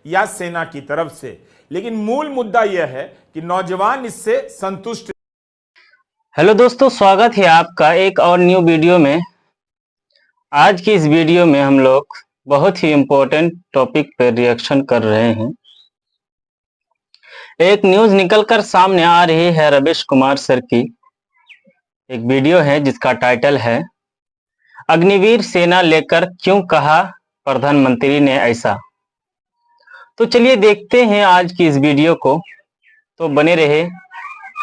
या सेना की तरफ से। लेकिन मूल मुद्दा यह है कि नौजवान इससे संतुष्ट। हेलो दोस्तों, स्वागत है आपका एक और न्यू वीडियो में। आज की इस वीडियो में हम लोग बहुत ही इम्पोर्टेंट टॉपिक पर रिएक्शन कर रहे हैं। एक न्यूज़ निकलकर सामने आ रही है रवीश कुमार सर की। एक वीडियो है जिसका टाइटल है अग्निवीर सेना लेकर क्यों कहा प्रधानमंत्री ने ऐसा। तो चलिए देखते हैं आज की इस वीडियो को। तो बने रहे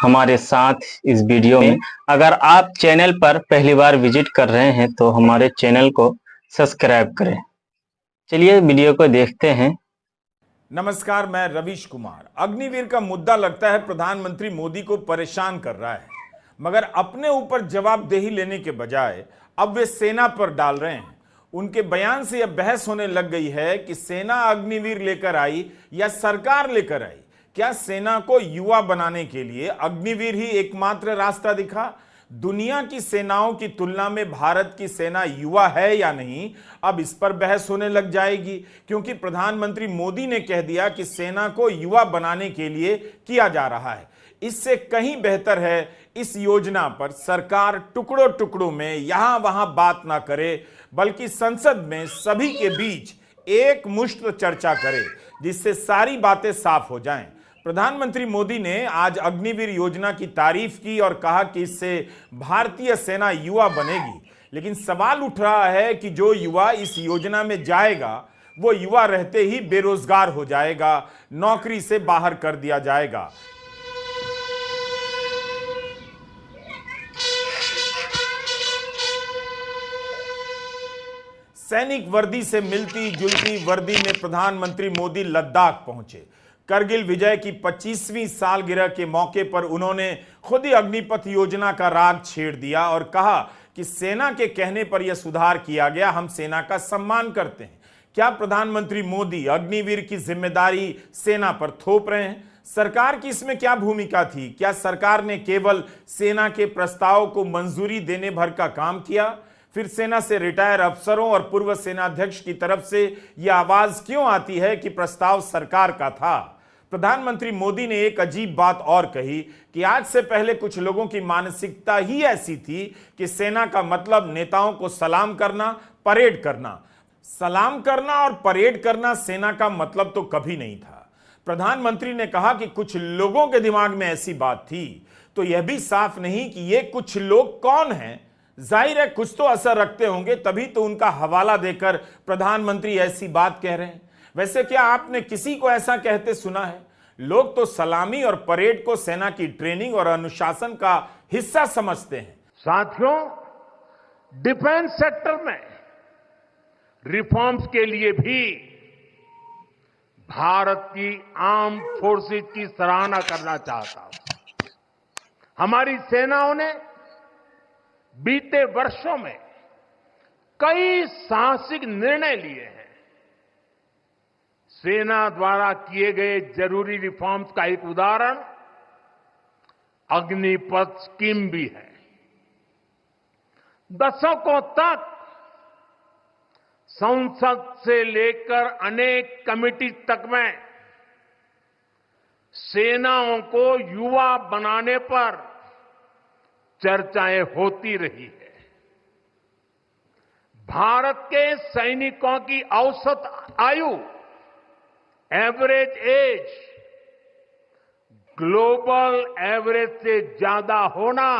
हमारे साथ इस वीडियो में। अगर आप चैनल पर पहली बार विजिट कर रहे हैं तो हमारे चैनल को सब्सक्राइब करें। चलिए वीडियो को देखते हैं। नमस्कार, मैं रवीश कुमार। अग्निवीर का मुद्दा लगता है प्रधानमंत्री मोदी को परेशान कर रहा है, मगर अपने ऊपर जवाबदेही लेने के बजाय अब वे सेना पर डाल रहे हैं। उनके बयान से यह बहस होने लग गई है कि सेना अग्निवीर लेकर आई या सरकार लेकर आई। क्या सेना को युवा बनाने के लिए अग्निवीर ही एकमात्र रास्ता दिखा? दुनिया की सेनाओं की तुलना में भारत की सेना युवा है या नहीं, अब इस पर बहस होने लग जाएगी, क्योंकि प्रधानमंत्री मोदी ने कह दिया कि सेना को युवा बनाने के लिए किया जा रहा है। इससे कहीं बेहतर है इस योजना पर सरकार टुकड़ों टुकड़ों में यहां वहां बात ना करे, बल्कि संसद में सभी के बीच एक मुश्त चर्चा करे, जिससे सारी बातें साफ हो जाएं। प्रधानमंत्री मोदी ने आज अग्निवीर योजना की तारीफ की और कहा कि इससे भारतीय सेना युवा बनेगी। लेकिन सवाल उठ रहा है कि जो युवा इस योजना में जाएगा वो युवा रहते ही बेरोजगार हो जाएगा, नौकरी से बाहर कर दिया जाएगा। सैनिक वर्दी से मिलती जुलती वर्दी में प्रधानमंत्री मोदी लद्दाख पहुंचे। करगिल विजय की 25वीं सालगिरह के मौके पर उन्होंने खुद ही अग्निपथ योजना का राग छेड़ दिया और कहा कि सेना के कहने पर यह सुधार किया गया, हम सेना का सम्मान करते हैं। क्या प्रधानमंत्री मोदी अग्निवीर की जिम्मेदारी सेना पर थोप रहे हैं? सरकार की इसमें क्या भूमिका थी? क्या सरकार ने केवल सेना के प्रस्ताव को मंजूरी देने भर का काम किया? फिर सेना से रिटायर अफसरों और पूर्व सेनाध्यक्ष की तरफ से यह आवाज क्यों आती है कि प्रस्ताव सरकार का था? प्रधानमंत्री मोदी ने एक अजीब बात और कही कि आज से पहले कुछ लोगों की मानसिकता ही ऐसी थी कि सेना का मतलब नेताओं को सलाम करना, परेड करना। सलाम करना और परेड करना सेना का मतलब तो कभी नहीं था। प्रधानमंत्री ने कहा कि कुछ लोगों के दिमाग में ऐसी बात थी, तो यह भी साफ नहीं कि ये कुछ लोग कौन हैं। जाहिर है कुछ तो असर रखते होंगे, तभी तो उनका हवाला देकर प्रधानमंत्री ऐसी बात कह रहे हैं। वैसे क्या आपने किसी को ऐसा कहते सुना है? लोग तो सलामी और परेड को सेना की ट्रेनिंग और अनुशासन का हिस्सा समझते हैं। साथियों, डिफेंस सेक्टर में रिफॉर्म्स के लिए भी भारत की आर्म फोर्सेस की सराहना करना चाहता हूं। हमारी सेनाओं ने बीते वर्षों में कई साहसिक निर्णय लिए हैं। सेना द्वारा किए गए जरूरी रिफॉर्म्स का एक उदाहरण अग्निपथ स्कीम भी है। दशकों तक संसद से लेकर अनेक कमिटी तक में सेनाओं को युवा बनाने पर चर्चाएं होती रही है। भारत के सैनिकों की औसत आयु, एवरेज एज, ग्लोबल एवरेज से ज्यादा होना,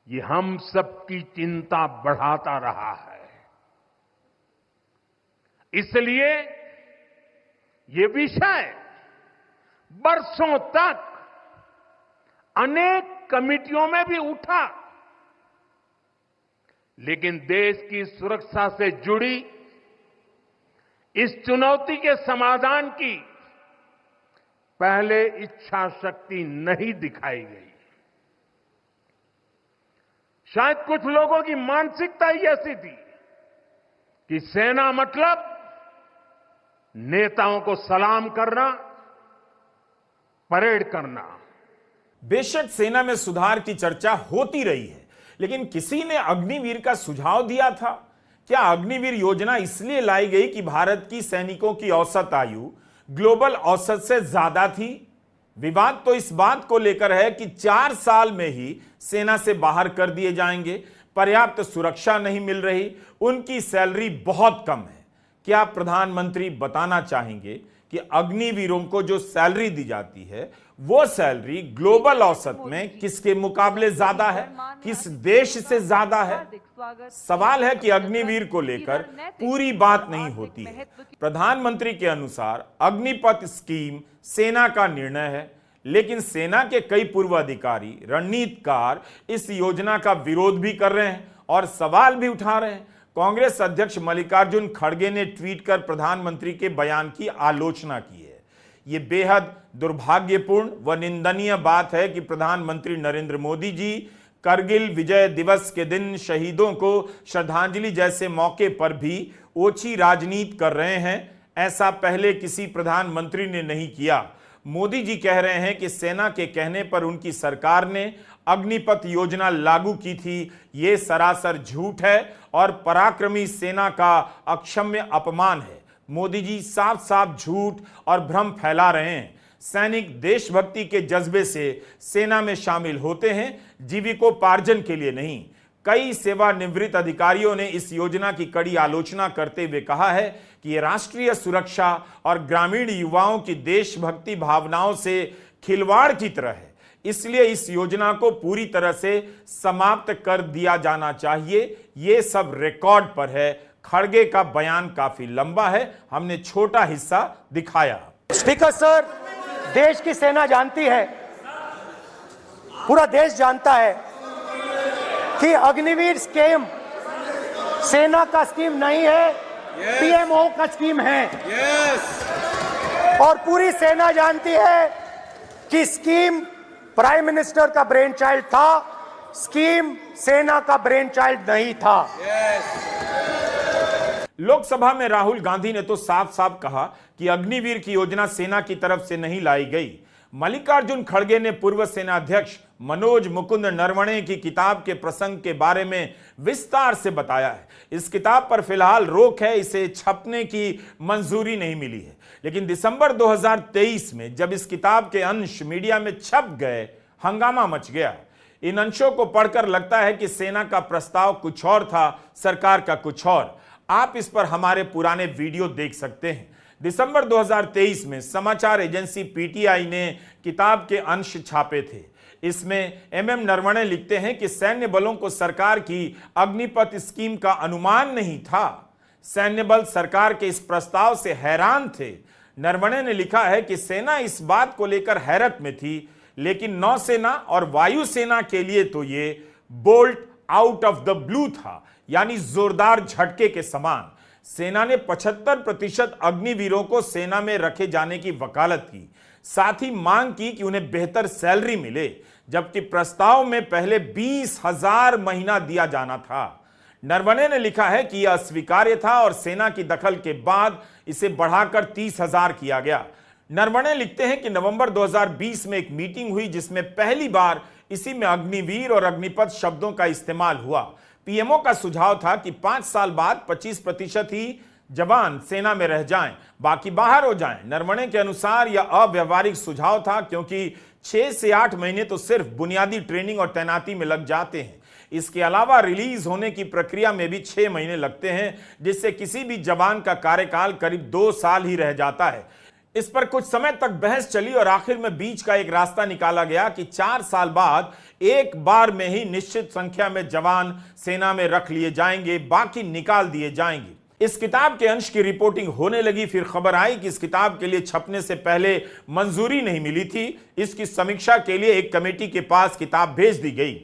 ये हम सबकी चिंता बढ़ाता रहा है। इसलिए ये विषय बरसों तक अनेक कमिटियों में भी उठा, लेकिन देश की सुरक्षा से जुड़ी इस चुनौती के समाधान की पहले इच्छा शक्ति नहीं दिखाई गई। शायद कुछ लोगों की मानसिकता ही ऐसी थी कि सेना मतलब नेताओं को सलाम करना, परेड करना। बेशक सेना में सुधार की चर्चा होती रही है, लेकिन किसी ने अग्निवीर का सुझाव दिया था? क्या अग्निवीर योजना इसलिए लाई गई कि भारत की सैनिकों की औसत आयु ग्लोबल औसत से ज्यादा थी? विवाद तो इस बात को लेकर है कि 4 साल में ही सेना से बाहर कर दिए जाएंगे, पर्याप्त सुरक्षा नहीं मिल रही, उनकी सैलरी बहुत कम है। क्या प्रधानमंत्री बताना चाहेंगे कि अग्निवीरों को जो सैलरी दी जाती है वो सैलरी ग्लोबल औसत में किसके मुकाबले ज्यादा है, किस देश से ज्यादा है? सवाल है कि अग्निवीर को लेकर पूरी बात नहीं होती है। प्रधानमंत्री के अनुसार अग्निपथ स्कीम सेना का निर्णय है, लेकिन सेना के कई पूर्व अधिकारी, रणनीतिकार इस योजना का विरोध भी कर रहे हैं और सवाल भी उठा रहे हैं। कांग्रेस अध्यक्ष मल्लिकार्जुन खड़गे ने ट्वीट कर प्रधानमंत्री के बयान की आलोचना की है। यह बेहद दुर्भाग्यपूर्ण व निंदनीय बात है कि प्रधानमंत्री नरेंद्र मोदी जी करगिल विजय दिवस के दिन शहीदों को श्रद्धांजलि जैसे मौके पर भी ओछी राजनीति कर रहे हैं। ऐसा पहले किसी प्रधानमंत्री ने नहीं किया। मोदी जी कह रहे हैं कि सेना के कहने पर उनकी सरकार ने अग्निपथ योजना लागू की थी। ये सरासर झूठ है और पराक्रमी सेना का अक्षम्य अपमान है। मोदी जी साफ साफ झूठ और भ्रम फैला रहे हैं। सैनिक देशभक्ति के जज्बे से सेना में शामिल होते हैं, जीविकोपार्जन के लिए नहीं। कई सेवानिवृत्त अधिकारियों ने इस योजना की कड़ी आलोचना करते हुए कहा है कि यह राष्ट्रीय सुरक्षा और ग्रामीण युवाओं की देशभक्ति भावनाओं से खिलवाड़ की तरह है। इसलिए इस योजना को पूरी तरह से समाप्त कर दिया जाना चाहिए। यह सब रिकॉर्ड पर है। खड़गे का बयान काफी लंबा है, हमने छोटा हिस्सा दिखाया। स्पीकर सर, देश की सेना जानती है, पूरा देश जानता है कि अग्निवीर स्कीम सेना का स्कीम नहीं है, पीएमओ का स्कीम है। और पूरी सेना जानती है कि स्कीम प्राइम मिनिस्टर का ब्रेन चाइल्ड था, स्कीम सेना का ब्रेन चाइल्ड नहीं था। लोकसभा में राहुल गांधी ने तो साफ साफ कहा कि अग्निवीर की योजना सेना की तरफ से नहीं लाई गई। मल्लिकार्जुन खड़गे ने पूर्व सेना अध्यक्ष मनोज मुकुंद नरवणे की किताब के प्रसंग के बारे में विस्तार से बताया है। इस किताब पर फिलहाल रोक है, इसे छपने की मंजूरी नहीं मिली है। लेकिन दिसंबर 2023 में जब इस किताब के अंश मीडिया में छप गए, हंगामा मच गया। इन अंशों को पढ़कर लगता है कि सेना का प्रस्ताव कुछ और था, सरकार का कुछ और। आप इस पर हमारे पुराने वीडियो देख सकते हैं। दिसंबर 2023 में समाचार एजेंसी पीटीआई ने किताब के अंश छापे थे। इसमें एमएम नरवणे लिखते हैं कि सैन्य बलों को सरकार की अग्निपथ स्कीम का अनुमान नहीं था। सैन्य बल सरकार के इस प्रस्ताव से हैरान थे। नरवणे ने लिखा है कि सेना इस बात को लेकर हैरत में थी, लेकिन नौसेना और वायुसेना के लिए तो ये bolt out of the blue था, यानी जोरदार झटके के समान। सेना ने 75% अग्निवीरों को सेना में रखे जाने की वकालत की, साथ ही मांग की कि उन्हें बेहतर सैलरी मिले, जबकि प्रस्ताव में पहले 20,000 महीना दिया जाना था। नरवणे ने लिखा है कि यह अस्वीकार्य था और सेना की दखल के बाद इसे बढ़ाकर 30,000 किया गया। नरवणे लिखते हैं कि नवंबर 2020 में एक मीटिंग हुई जिसमें पहली बार इसी में अग्निवीर और अग्निपथ शब्दों का इस्तेमाल हुआ। पीएमओ का सुझाव था कि 5 साल बाद 25% ही जवान सेना में रह जाएं, बाकी बाहर हो जाएं। नरवणे के अनुसार यह अव्यवहारिक सुझाव था, क्योंकि 6 से 8 महीने तो सिर्फ बुनियादी ट्रेनिंग और तैनाती में लग जाते हैं। इसके अलावा रिलीज होने की प्रक्रिया में भी 6 महीने लगते हैं, जिससे किसी भी जवान का कार्यकाल करीब 2 साल ही रह जाता है। इस पर कुछ समय तक बहस चली और आखिर में बीच का एक रास्ता निकाला गया कि 4 साल बाद एक बार में ही निश्चित संख्या में जवान सेना में रख लिए जाएंगे, बाकी निकाल दिए जाएंगे। इस किताब के अंश की रिपोर्टिंग होने लगी। फिर खबर आई कि इस किताब के लिए छपने से पहले मंजूरी नहीं मिली थी। इसकी समीक्षा के लिए एक कमेटी के पास किताब भेज दी गई।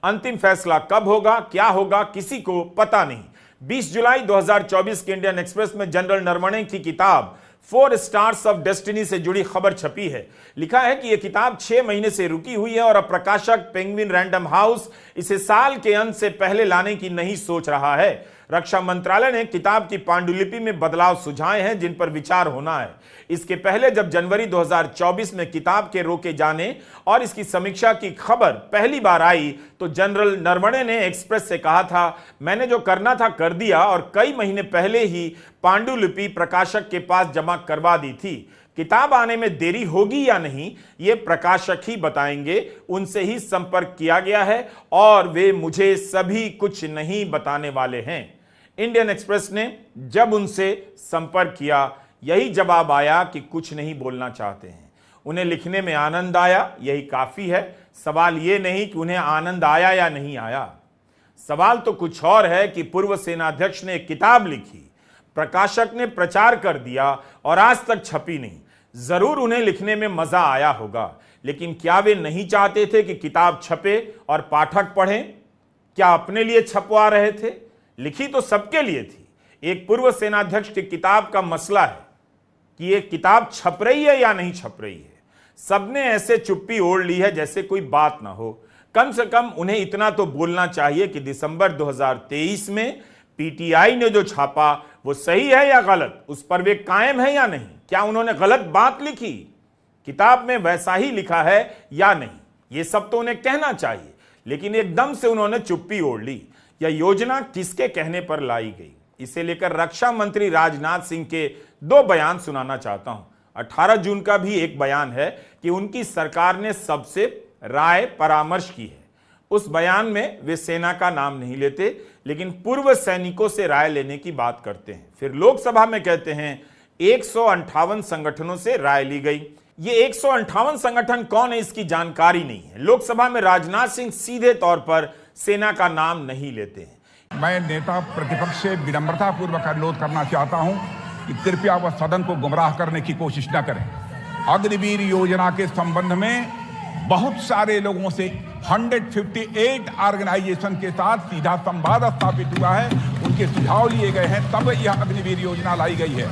अंतिम फैसला कब होगा, क्या होगा, किसी को पता नहीं। 20 जुलाई 2024 के इंडियन एक्सप्रेस में जनरल नरवणे की किताब 4 स्टार्स ऑफ डेस्टिनी से जुड़ी खबर छपी है। लिखा है कि यह किताब 6 महीने से रुकी हुई है और अब प्रकाशक पेंगुइन रैंडम हाउस इसे साल के अंत से पहले लाने की नहीं सोच रहा है। रक्षा मंत्रालय ने किताब की पांडुलिपि में बदलाव सुझाए हैं जिन पर विचार होना है। इसके पहले जब जनवरी 2024 में किताब के रोके जाने और इसकी समीक्षा की खबर पहली बार आई तो जनरल नरवणे ने एक्सप्रेस से कहा था, मैंने जो करना था कर दिया और कई महीने पहले ही पांडुलिपि प्रकाशक के पास जमा करवा दी थी। किताब आने में देरी होगी या नहीं ये प्रकाशक ही बताएंगे। उनसे ही संपर्क किया गया है और वे मुझे सभी कुछ नहीं बताने वाले हैं। इंडियन एक्सप्रेस ने जब उनसे संपर्क किया यही जवाब आया कि कुछ नहीं बोलना चाहते हैं। उन्हें लिखने में आनंद आया, यही काफी है। सवाल ये नहीं कि उन्हें आनंद आया या नहीं आया, सवाल तो कुछ और है कि पूर्व सेनाध्यक्ष ने एक किताब लिखी, प्रकाशक ने प्रचार कर दिया और आज तक छपी नहीं। जरूर उन्हें लिखने में मजा आया होगा, लेकिन क्या वे नहीं चाहते थे कि किताब छपे और पाठक पढ़ें? क्या अपने लिए छपवा रहे थे? लिखी तो सबके लिए थी। एक पूर्व सेनाध्यक्ष की किताब का मसला है कि ये किताब छप रही है या नहीं छप रही है। सबने ऐसे चुप्पी ओढ़ ली है जैसे कोई बात ना हो। कम से कम उन्हें इतना तो बोलना चाहिए कि दिसंबर 2023 में पीटीआई ने जो छापा वो सही है या गलत, उस पर वे कायम है या नहीं। क्या उन्होंने गलत बात लिखी, किताब में वैसा ही लिखा है या नहीं, ये सब तो उन्हें कहना चाहिए। लेकिन एकदम से उन्होंने चुप्पी ओढ़ ली। यह योजना किसके कहने पर लाई गई, इसे लेकर रक्षा मंत्री राजनाथ सिंह के 2 बयान सुनाना चाहता हूं। 18 जून का भी एक बयान है कि उनकी सरकार ने सबसे राय परामर्श की है। उस बयान में वे सेना का नाम नहीं लेते, लेकिन पूर्व सैनिकों से राय लेने की बात करते हैं। फिर लोकसभा में कहते हैं 158 संगठनों से राय ली गई। ये 158 संगठन कौन है इसकी जानकारी नहीं है। लोकसभा में राजनाथ सिंह सीधे तौर पर सेना का नाम नहीं लेते हैं। मैं नेता प्रतिपक्ष से विनम्रता पूर्वक अनुरोध करना चाहता हूं कि कृपया वह सदन को गुमराह करने की कोशिश न करें। अग्निवीर योजना के संबंध में बहुत सारे लोगों से 158 ऑर्गेनाइजेशन के साथ सीधा संवाद स्थापित हुआ है, उनके सुझाव लिए गए हैं, तब यह अग्निवीर योजना लाई गई है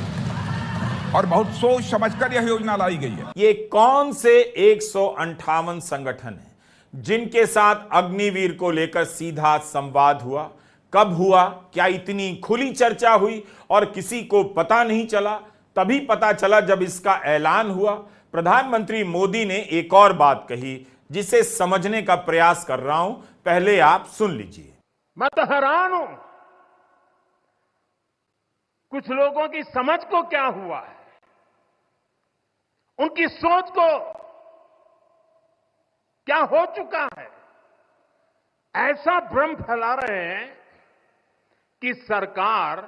और बहुत सोच समझकर यह योजना लाई गई है। ये कौन से 158 संगठन हैं जिनके साथ अग्निवीर को लेकर सीधा संवाद हुआ? कब हुआ? क्या इतनी खुली चर्चा हुई और किसी को पता नहीं चला? तभी पता चला जब इसका ऐलान हुआ। प्रधानमंत्री मोदी ने एक और बात कही जिसे समझने का प्रयास कर रहा हूं, पहले आप सुन लीजिए। मैं तो हैरान हूं कुछ लोगों की समझ को क्या हुआ है, उनकी सोच को क्या हो चुका है। ऐसा भ्रम फैला रहे हैं कि सरकार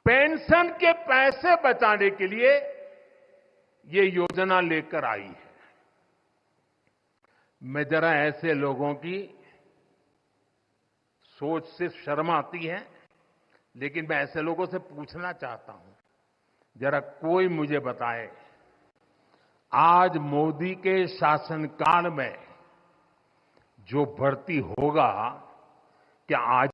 पेंशन के पैसे बचाने के लिए ये योजना लेकर आई है। मैं जरा ऐसे लोगों की सोच से शर्म आती है, लेकिन मैं ऐसे लोगों से पूछना चाहता हूं, जरा कोई मुझे बताए आज मोदी के शासनकाल में जो भर्ती होगा क्या आज